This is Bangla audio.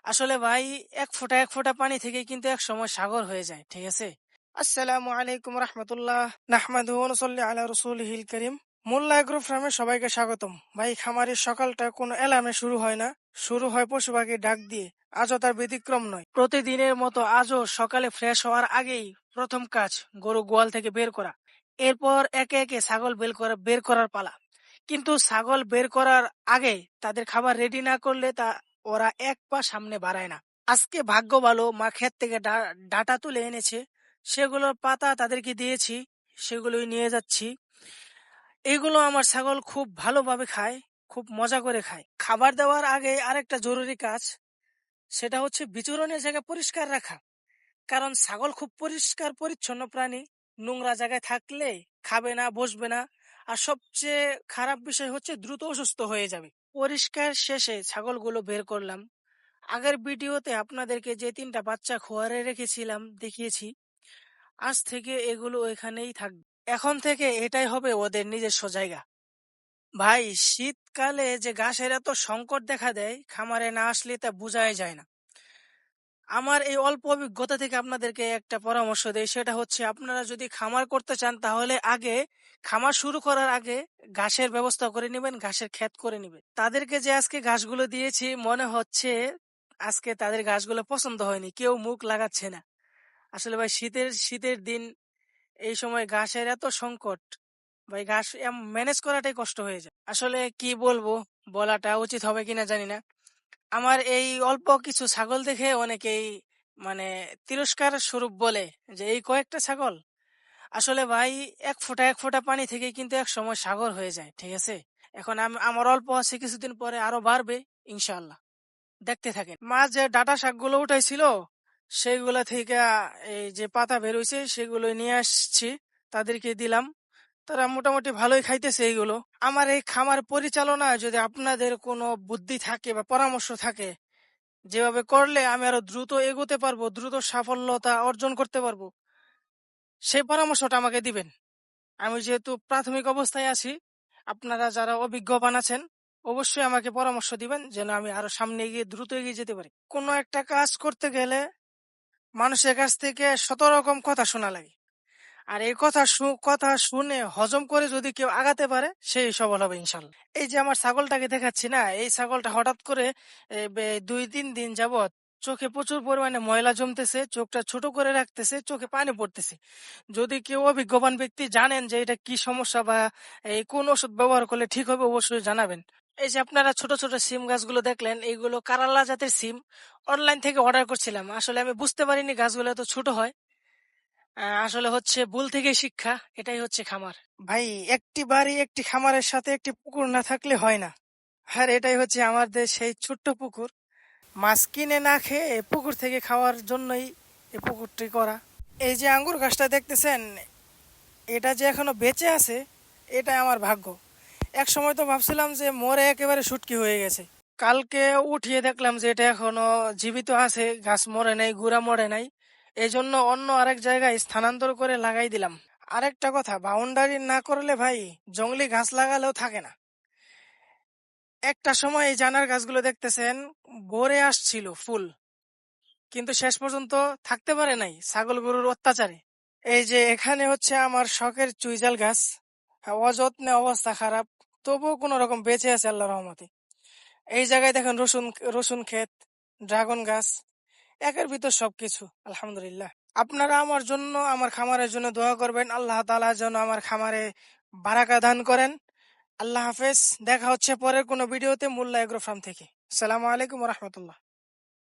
আসলে ভাই এক ফোঁটা পানি থেকে কিন্তু একসময় সাগর হয়ে যায়। ঠিক আছে? আসসালামু আলাইকুম রাহমাতুল্লাহ। নাহমাদুহু ওয়া নুসাল্লি আলা রাসূলিহিল কারীম। মোল্লা এগ্রো ফার্মে সবাইকে স্বাগতম। ভাই খামারের সকালটা কোনো অ্যালার্মে শুরু হয় না। শুরু হয় পশু পাখির ডাক দিয়ে। আজও তার ব্যতিক্রম নয়। প্রতিদিনের মতো আজও সকালে ফ্রেশ হওয়ার আগেই প্রথম কাজ গরু গোয়াল থেকে বের করা। এরপর একে একে ছাগল বের করার পালা। কিন্তু ছাগল বের করার আগে তাদের খাবার রেডি না করলে ওরা এক পা সামনে বাড়ায় না। আজকে ভাগ্য ভালো মা ক্ষেত থেকে ডাটা তুলে এনেছে। সেগুলোর পাতা তাদেরকে দিয়েছি। সেগুলোই নিয়ে যাচ্ছি। এগুলো আমার ছাগল খুব ভালোভাবে খায়, খুব মজা করে খায়। খাবার দেওয়ার আগে আরেকটা জরুরি কাজ, সেটা হচ্ছে বিচরণের জায়গা পরিষ্কার রাখা। কারণ ছাগল খুব পরিষ্কার পরিচ্ছন্ন প্রাণী। নোংরা জায়গায় থাকলে খাবে না, বসবে না। আর সবচেয়ে খারাপ বিষয় হচ্ছে দ্রুত অসুস্থ হয়ে যাবে। পরিষ্কার শেষে ছাগলগুলো বের করলাম। আগের ভিডিওতে আপনাদেরকে যে ৩টা বাচ্চা খোয়ারে রেখেছিলাম দেখিয়েছি। আজ থেকে এগুলো এখানেই থাকবে। এখন থেকে এটাই হবে ওদের নিজস্ব জায়গা। ভাই শীতকালে যে ঘাসের এত সংকট দেখা দেয়, খামারে না আসলে তা বোঝাই যায় না। আমার এই অল্প অভিজ্ঞতা থেকে আপনাদেরকে একটা পরামর্শ দেই, সেটা হচ্ছে আপনারা যদি খামার করতে চান তাহলে আগে খামার শুরু করার আগে ঘাসের ব্যবস্থা করে নেবেন, ঘাসের ক্ষেত করে নেবেন। তাদেরকে যে আজকে ঘাসগুলো দিয়েছি মনে হচ্ছে আজকে তাদের ঘাসগুলো পছন্দ হয়নি, কেউ মুখ লাগাচ্ছে না। আসলে ভাই শীতের দিন, এই সময় ঘাসের এত সংকট, ভাই ঘাস ম্যানেজ করাটাই কষ্ট হয়ে যায়। আসলে কি বলবো, বলাটা উচিত হবে কিনা জানি না। আমার এই অল্প কিছু ছাগল দেখে অনেকেই মানে তিরস্কার স্বরূপ বলে যে এই কয়েকটা ছাগল। আসলে ভাই এক ফোঁটা পানি থেকে কিন্তু এক সময় সাগর হয়ে যায়। ঠিক আছে? এখন আমার অল্প আছে, কিছুদিন পরে আরো বাড়বে ইনশাআল্লাহ। দেখতে থাকেন। মা যে ডাটা শাকগুলো উঠাইছিল সেইগুলা থেকে এই যে পাতা বের হইছে সেগুলো নিয়ে আসছি, তাদেরকে দিলাম। তারা মোটামুটি ভালোই খাইতেছে এইগুলো। আমার এই খামার পরিচালনায় যদি আপনাদের কোনো বুদ্ধি থাকে বা পরামর্শ থাকে, যেভাবে করলে আমি আরো দ্রুত এগোতে পারবো, দ্রুত সাফল্যতা অর্জন করতে পারবো, সেই পরামর্শটা আমাকে দিবেন। আমি যেহেতু প্রাথমিক অবস্থায় আছি, আপনারা যারা অভিজ্ঞবান আছেন অবশ্যই আমাকে পরামর্শ দিবেন যেন আমি আরো সামনে এগিয়ে দ্রুত এগিয়ে যেতে পারি। কোনো একটা কাজ করতে গেলে মানুষের কাছ থেকে শত রকম কথা শোনা লাগে। আর এই কথা শুনে হজম করে যদি কেউ আগাতে পারে সেই সফল হবে ইনশাল্লাহ। এই যে আমার ছাগলটাকে দেখাচ্ছি না, এই ছাগলটা হঠাৎ করে ২-৩ দিন যাবৎ চোখে প্রচুর পরিমাণে ময়লা জমতেছে, চোখটা ছোট করে রাখতেছে, চোখে পানি পড়তেছে। যদি কেউ অভিজ্ঞবান ব্যক্তি জানেন যে এটা কি সমস্যা বা এই কোন ওষুধ ব্যবহার করলে ঠিক হবে অবশ্যই জানাবেন। এই যে আপনারা ছোট ছোট সিম গাছগুলো দেখলেন, এইগুলো কারালা জাতের সিম। অনলাইন থেকে অর্ডার করছিলাম, আসলে আমি বুঝতে পারিনি গাছগুলো এত ছোট হয়। আসলে হচ্ছে ভুল থেকে শিক্ষা, এটাই হচ্ছে খামার। ভাই একটি বাড়ি একটি খামারের সাথে একটি পুকুর না থাকলে হয় না। আর এটাই হচ্ছে আমাদের সেই ছোট্ট পুকুর। মাছ কিনে না খেয়ে এই পুকুর থেকে খাওয়ার জন্যই এই পুকুরটি করা। এই যে আঙ্গুর গাছটা দেখতেছেন, এটা যে এখনো বেঁচে আছে এটাই আমার ভাগ্য। এক সময় তো ভাবছিলাম যে মরে একেবারে শুটকি হয়ে গেছে। কালকে উঠিয়ে দেখলাম যে এটা এখনো জীবিত আছে, গাছ মরে নাই, গুড়া মরে নাই। এই জন্য অন্য আরেক জায়গায় স্থানান্তর করে লাগাই দিলাম। আরেকটা কথা, বাউন্ডারি না করলে ভাই জংলি গাছ লাগালেও থাকে না। একটা সময় এই জানার গাছগুলো দেখতেছেন ভরে আসছিল ফুল, কিন্তু শেষ পর্যন্ত থাকতে পারে নাই ছাগল গরুর অত্যাচারে। এই যে এখানে হচ্ছে আমার শখের চুইঝাল গাছ। অযত্নে অবস্থা খারাপ, তবুও কোন রকম বেঁচে আছে আল্লাহ রহমতে। এই জায়গায় দেখেন রসুন রসুন ক্ষেত, ড্রাগন গাছ, একের ভিতর সবকিছু আলহামদুলিল্লাহ। আপনারা আমার জন্য, আমার খামারের জন্য দোয়া করবেন, আল্লাহ তাআলা যেন আমার খামারে বারাকা দান করেন। আল্লাহ হাফেজ। দেখা হচ্ছে পরের কোনো ভিডিওতে মোল্লা এগ্রো ফার্ম থেকে। আসসালামু আলাইকুম ওয়া রাহমাতুল্লাহ।